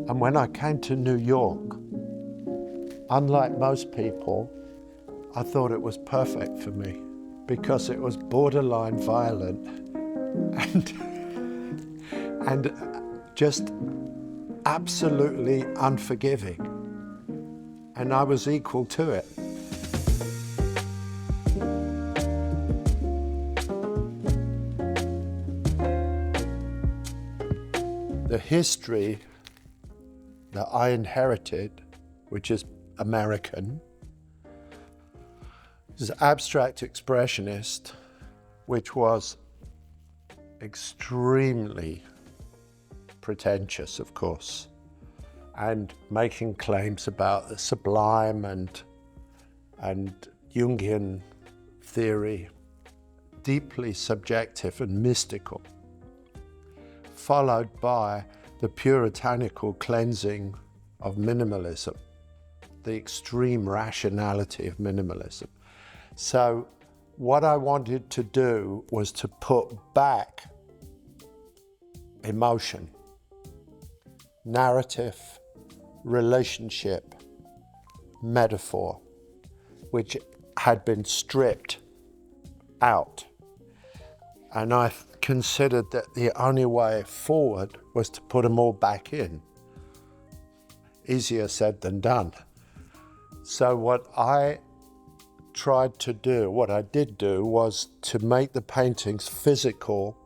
And when I came to New York, unlike most people, I thought it was perfect for me because it was borderline violent and just absolutely unforgiving. And I was equal to it. The history that I inherited, which is American, is abstract expressionist, which was extremely pretentious, of course, and making claims about the sublime and Jungian theory, deeply subjective and mystical, followed by the puritanical cleansing of minimalism, the extreme rationality of minimalism. So what I wanted to do was to put back emotion, narrative, relationship, metaphor, which had been stripped out. And I considered that the only way forward was to put them all back in. Easier said than done. So what I tried to do, what I did do, was to make the paintings physical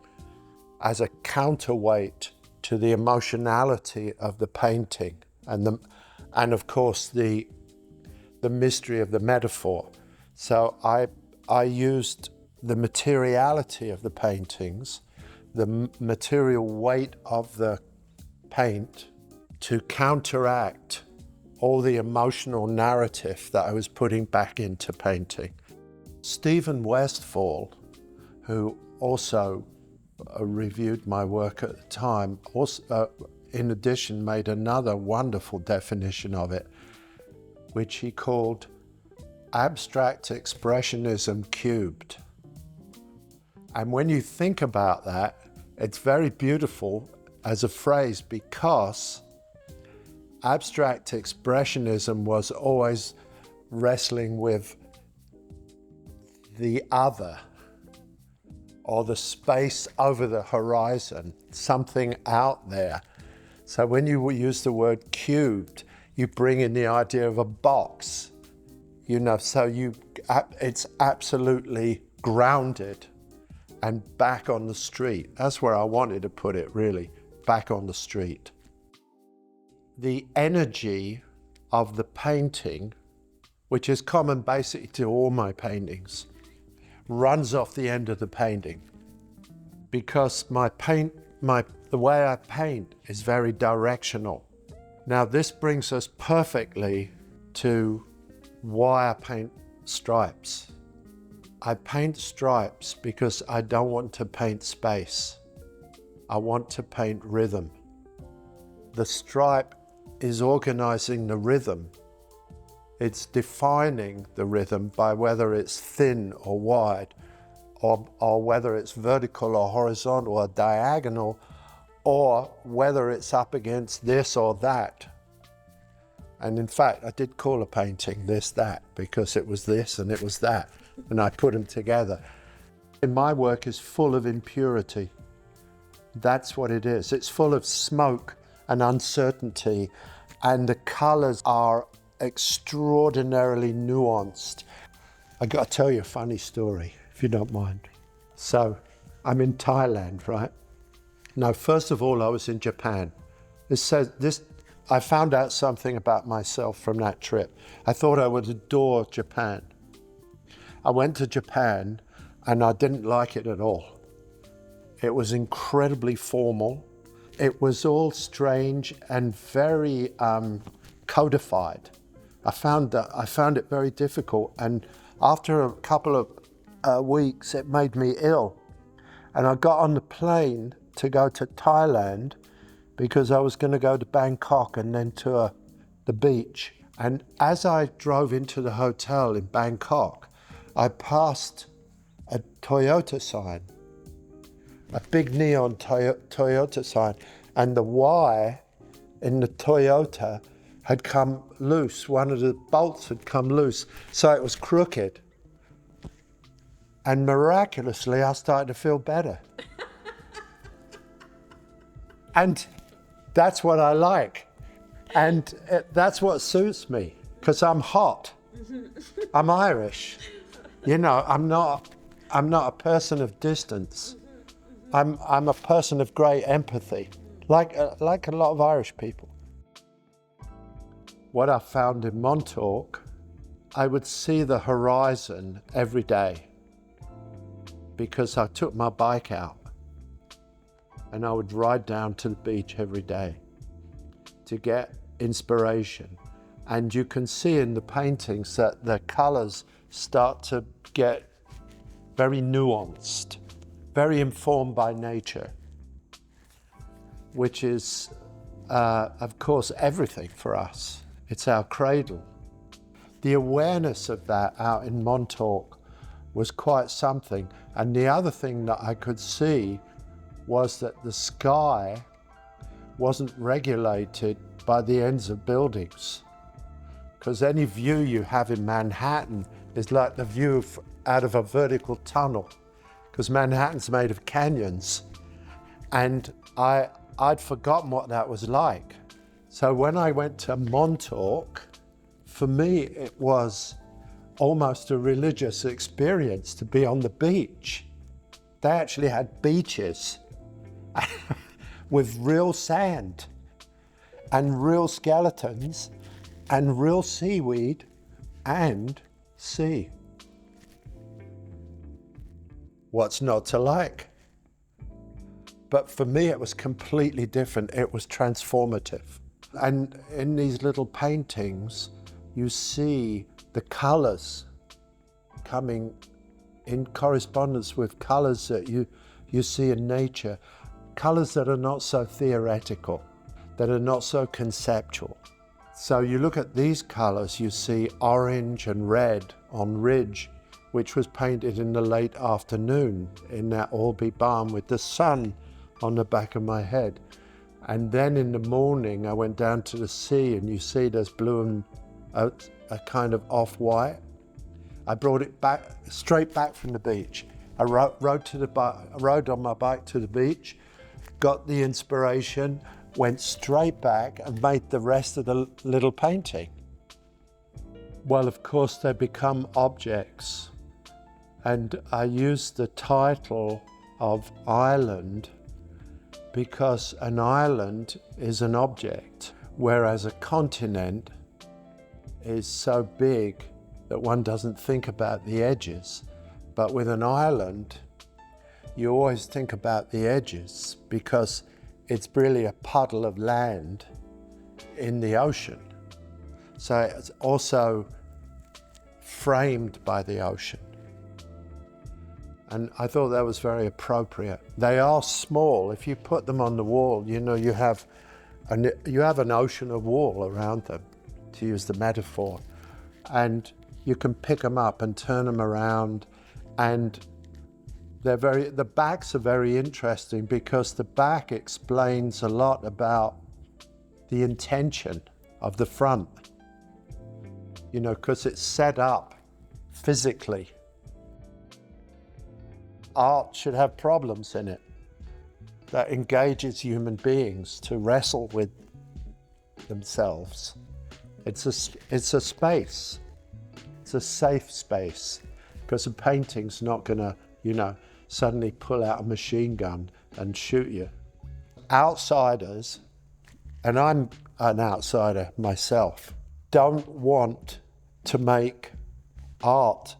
as a counterweight to the emotionality of the painting and of course the mystery of the metaphor. So I used the materiality of the paintings, the material weight of the paint, to counteract all the emotional narrative that I was putting back into painting. Stephen Westfall, who also reviewed my work at the time, also, in addition, made another wonderful definition of it, which he called abstract expressionism cubed. And when you think about that, it's very beautiful as a phrase because abstract expressionism was always wrestling with the other or the space over the horizon, something out there. So when you use the word cubed, you bring in the idea of a box, so it's absolutely grounded and back on the street. That's where I wanted to put it, really, back on the street. The energy of the painting, which is common basically to all my paintings, runs off the end of the painting because the way I paint is very directional. Now this brings us perfectly to why I paint stripes. I paint stripes because I don't want to paint space. I want to paint rhythm. The stripe is organizing the rhythm. It's defining the rhythm by whether it's thin or wide, or whether it's vertical or horizontal or diagonal, or whether it's up against this or that. And in fact, I did call a painting this, that, because it was this and it was that, and I put them together. And my work is full of impurity. That's what it is. It's full of smoke and uncertainty, and the colors are extraordinarily nuanced. I got to tell you a funny story, if you don't mind. So I'm in Thailand, right? Now, first of all, I was in Japan. I found out something about myself from that trip. I thought I would adore Japan. I went to Japan and I didn't like it at all. It was incredibly formal. It was all strange and very codified. I found it very difficult, and after a couple of weeks, it made me ill. And I got on the plane to go to Thailand because I was going to go to Bangkok and then to the beach. And as I drove into the hotel in Bangkok, I passed a Toyota sign, a big neon Toyota sign, and the Y in the Toyota had come loose. One of the bolts had come loose, so it was crooked. And miraculously, I started to feel better. And that's what I like. And that's what suits me, because I'm hot. I'm Irish. You know, I'm not a person of distance. I'm a person of great empathy, like a lot of Irish people. What I found in Montauk, I would see the horizon every day because I took my bike out and I would ride down to the beach every day to get inspiration. And you can see in the paintings that the colors start to get very nuanced, very informed by nature, which is, of course, everything for us. It's our cradle. The awareness of that out in Montauk was quite something. And the other thing that I could see was that the sky wasn't regulated by the ends of buildings. Because any view you have in Manhattan is like the view out of a vertical tunnel, because Manhattan's made of canyons. And I'd forgotten what that was like. So when I went to Montauk, for me, it was almost a religious experience to be on the beach. They actually had beaches with real sand and real skeletons and real seaweed and sea. What's not to like? But for me, it was completely different. It was transformative. And in these little paintings, you see the colors coming in correspondence with colors that you see in nature, colors that are not so theoretical, that are not so conceptual. So you look at these colors, you see orange and red on ridge, which was painted in the late afternoon in that Albee barn with the sun on the back of my head. And then in the morning, I went down to the sea and you see there's blue and a kind of off-white. I brought it back, straight back from the beach. I rode on my bike to the beach, got the inspiration, went straight back and made the rest of the little painting. Well, of course, they become objects. And I used the title of Island because an island is an object, whereas a continent is so big that one doesn't think about the edges. But with an island, you always think about the edges because it's really a puddle of land in the ocean. So it's also framed by the ocean. And I thought that was very appropriate. They are small. If you put them on the wall, you know, you have an ocean of wall around them, to use the metaphor. And you can pick them up and turn them around. And the backs are very interesting because the back explains a lot about the intention of the front, you know, because it's set up physically. Art should have problems in it that engages human beings to wrestle with themselves. It's a space. It's a safe space because a painting's not gonna, you know, suddenly pull out a machine gun and shoot you. Outsiders, and I'm an outsider myself, don't want to make art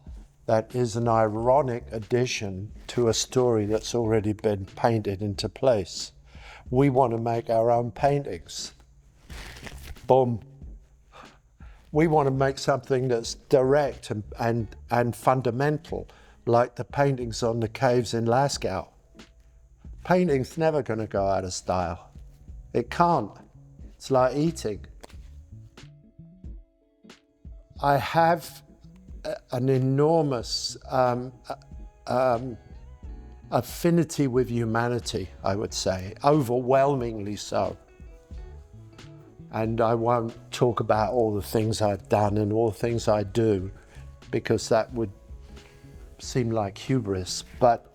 that is an ironic addition to a story that's already been painted into place. We want to make our own paintings. Boom. We want to make something that's direct and fundamental, like the paintings on the caves in Lascaux. Painting's never going to go out of style. It can't. It's like eating. I have an enormous affinity with humanity, I would say, overwhelmingly so. And I won't talk about all the things I've done and all the things I do, because that would seem like hubris. But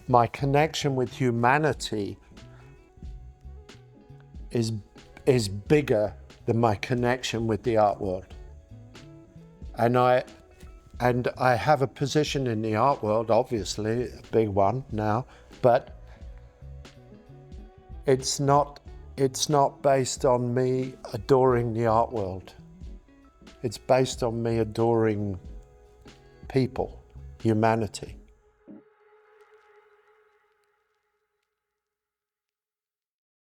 my connection with humanity is bigger than my connection with the art world. And I have a position in the art world, obviously, a big one now, but it's not based on me adoring the art world. It's based on me adoring people, humanity.